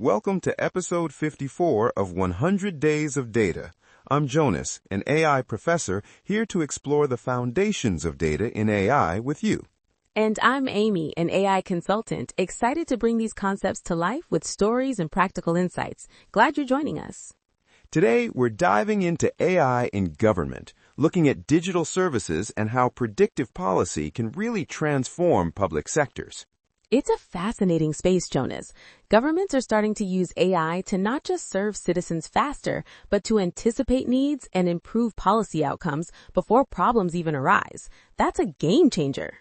Welcome to episode 54 of 100 Days of Data. I'm Jonas, an AI professor here to explore the foundations of data in AI with you. And I'm Amy, an AI consultant, excited to bring these concepts to life with stories and practical insights. Glad you're joining us. Today, we're diving into AI in government, looking at digital services and how predictive policy can really transform public sectors. It's a fascinating space, Jonas. Governments are starting to use AI to not just serve citizens faster, but to anticipate needs and improve policy outcomes before problems even arise. That's a game changer.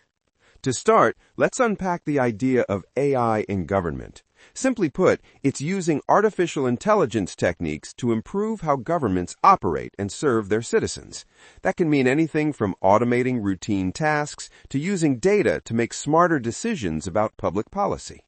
To start, let's unpack the idea of AI in government. Simply put, it's using artificial intelligence techniques to improve how governments operate and serve their citizens. That can mean anything from automating routine tasks to using data to make smarter decisions about public policy.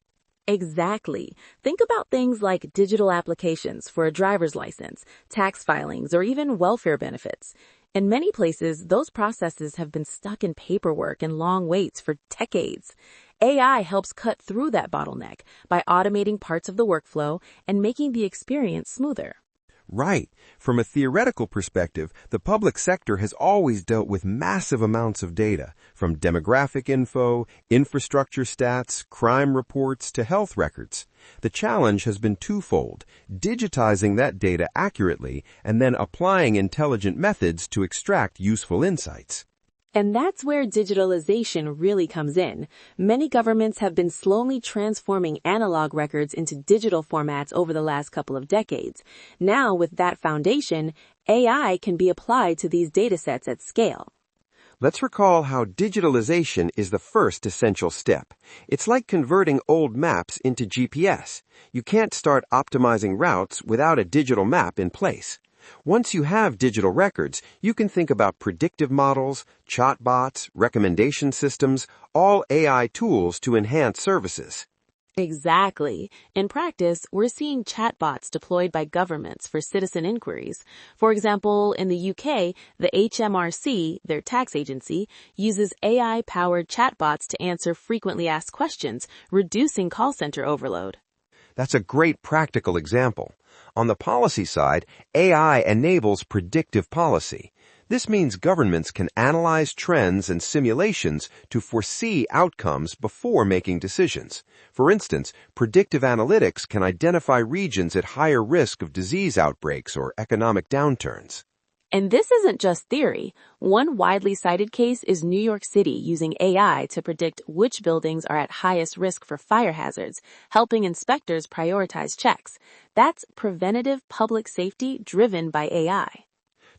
Exactly. Think about things like digital applications for a driver's license, tax filings, or even welfare benefits. In many places, those processes have been stuck in paperwork and long waits for decades. AI helps cut through that bottleneck by automating parts of the workflow and making the experience smoother. Right. From a theoretical perspective, the public sector has always dealt with massive amounts of data, from demographic info, infrastructure stats, crime reports, to health records. The challenge has been twofold: digitizing that data accurately and then applying intelligent methods to extract useful insights. And that's where digitalization really comes in. Many governments have been slowly transforming analog records into digital formats over the last couple of decades. Now, with that foundation, AI can be applied to these datasets at scale. Let's recall how digitalization is the first essential step. It's like converting old maps into GPS. You can't start optimizing routes without a digital map in place. Once you have digital records, you can think about predictive models, chatbots, recommendation systems, all AI tools to enhance services. Exactly. In practice, we're seeing chatbots deployed by governments for citizen inquiries. For example, in the UK, the HMRC, their tax agency, uses AI-powered chatbots to answer frequently asked questions, reducing call center overload. That's a great practical example. On the policy side, AI enables predictive policy. This means governments can analyze trends and simulations to foresee outcomes before making decisions. For instance, predictive analytics can identify regions at higher risk of disease outbreaks or economic downturns. And this isn't just theory. One widely cited case is New York City using AI to predict which buildings are at highest risk for fire hazards, helping inspectors prioritize checks. That's preventative public safety driven by AI.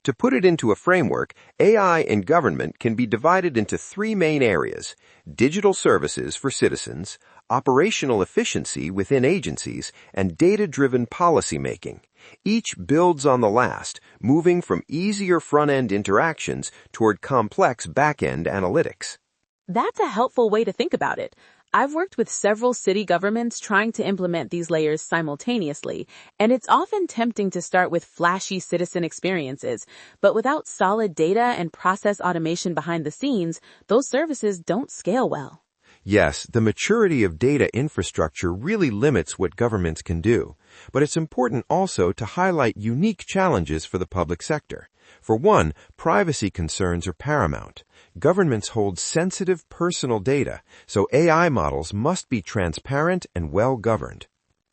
To put it into a framework, AI in government can be divided into three main areas: digital services for citizens, operational efficiency within agencies, and data-driven policymaking. Each builds on the last, moving from easier front-end interactions toward complex back-end analytics. That's a helpful way to think about it. I've worked with several city governments trying to implement these layers simultaneously, and it's often tempting to start with flashy citizen experiences. But without solid data and process automation behind the scenes, those services don't scale well. Yes, the maturity of data infrastructure really limits what governments can do. But it's important also to highlight unique challenges for the public sector. For one, privacy concerns are paramount. Governments hold sensitive personal data, so AI models must be transparent and well-governed.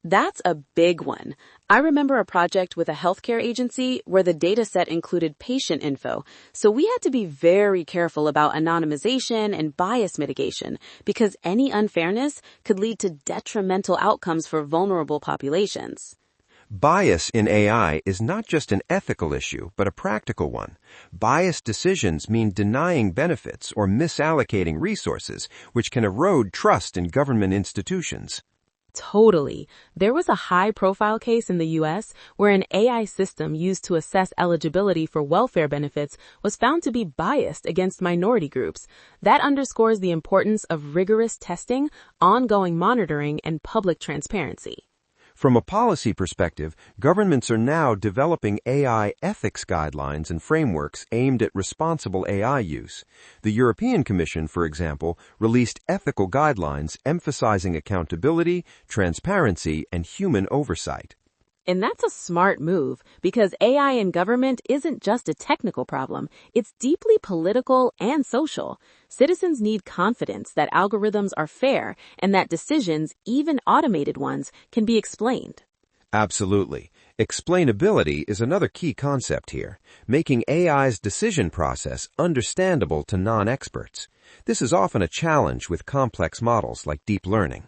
That's a big one. I remember a project with a healthcare agency where the data set included patient info, so we had to be very careful about anonymization and bias mitigation because any unfairness could lead to detrimental outcomes for vulnerable populations. Bias in AI is not just an ethical issue, but a practical one. Biased decisions mean denying benefits or misallocating resources, which can erode trust in government institutions. Totally. There was a high-profile case in the U.S. where an AI system used to assess eligibility for welfare benefits was found to be biased against minority groups. That underscores the importance of rigorous testing, ongoing monitoring, and public transparency. From a policy perspective, governments are now developing AI ethics guidelines and frameworks aimed at responsible AI use. The European Commission, for example, released ethical guidelines emphasizing accountability, transparency, and human oversight. And that's a smart move because AI in government isn't just a technical problem, it's deeply political and social. Citizens need confidence that algorithms are fair and that decisions, even automated ones, can be explained. Absolutely. Explainability is another key concept here, making AI's decision process understandable to non-experts. This is often a challenge with complex models like deep learning.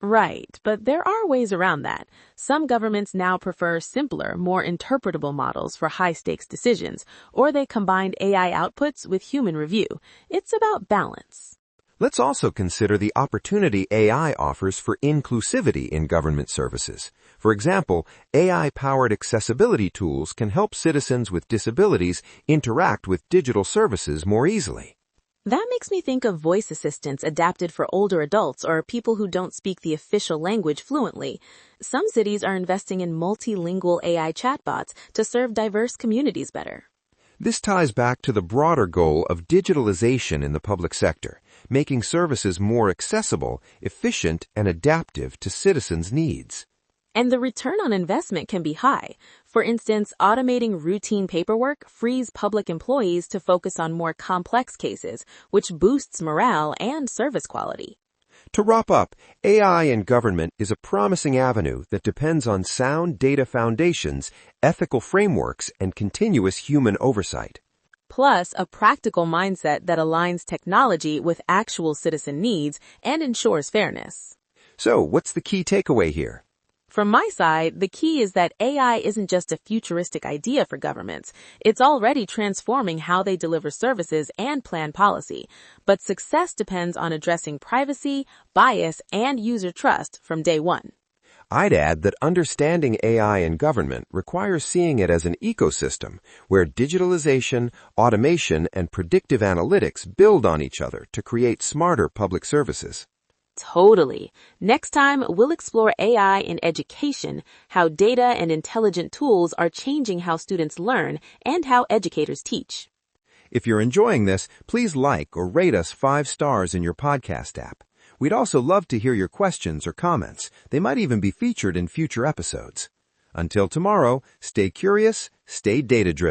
Right, but there are ways around that. Some governments now prefer simpler, more interpretable models for high-stakes decisions, or they combine AI outputs with human review. It's about balance. Let's also consider the opportunity AI offers for inclusivity in government services. For example, AI-powered accessibility tools can help citizens with disabilities interact with digital services more easily. That makes me think of voice assistants adapted for older adults or people who don't speak the official language fluently. Some cities are investing in multilingual AI chatbots to serve diverse communities better. This ties back to the broader goal of digitalization in the public sector, making services more accessible, efficient, and adaptive to citizens' needs. And the return on investment can be high. For instance, automating routine paperwork frees public employees to focus on more complex cases, which boosts morale and service quality. To wrap up, AI in government is a promising avenue that depends on sound data foundations, ethical frameworks, and continuous human oversight. Plus, a practical mindset that aligns technology with actual citizen needs and ensures fairness. So, what's the key takeaway here? From my side, the key is that AI isn't just a futuristic idea for governments. It's already transforming how they deliver services and plan policy. But success depends on addressing privacy, bias, and user trust from day one. I'd add that understanding AI in government requires seeing it as an ecosystem where digitalization, automation, and predictive analytics build on each other to create smarter public services. Totally. Next time, we'll explore AI in education, how data and intelligent tools are changing how students learn and how educators teach. If you're enjoying this, please like or rate us 5 stars in your podcast app. We'd also love to hear your questions or comments. They might even be featured in future episodes. Until tomorrow, stay curious, stay data-driven.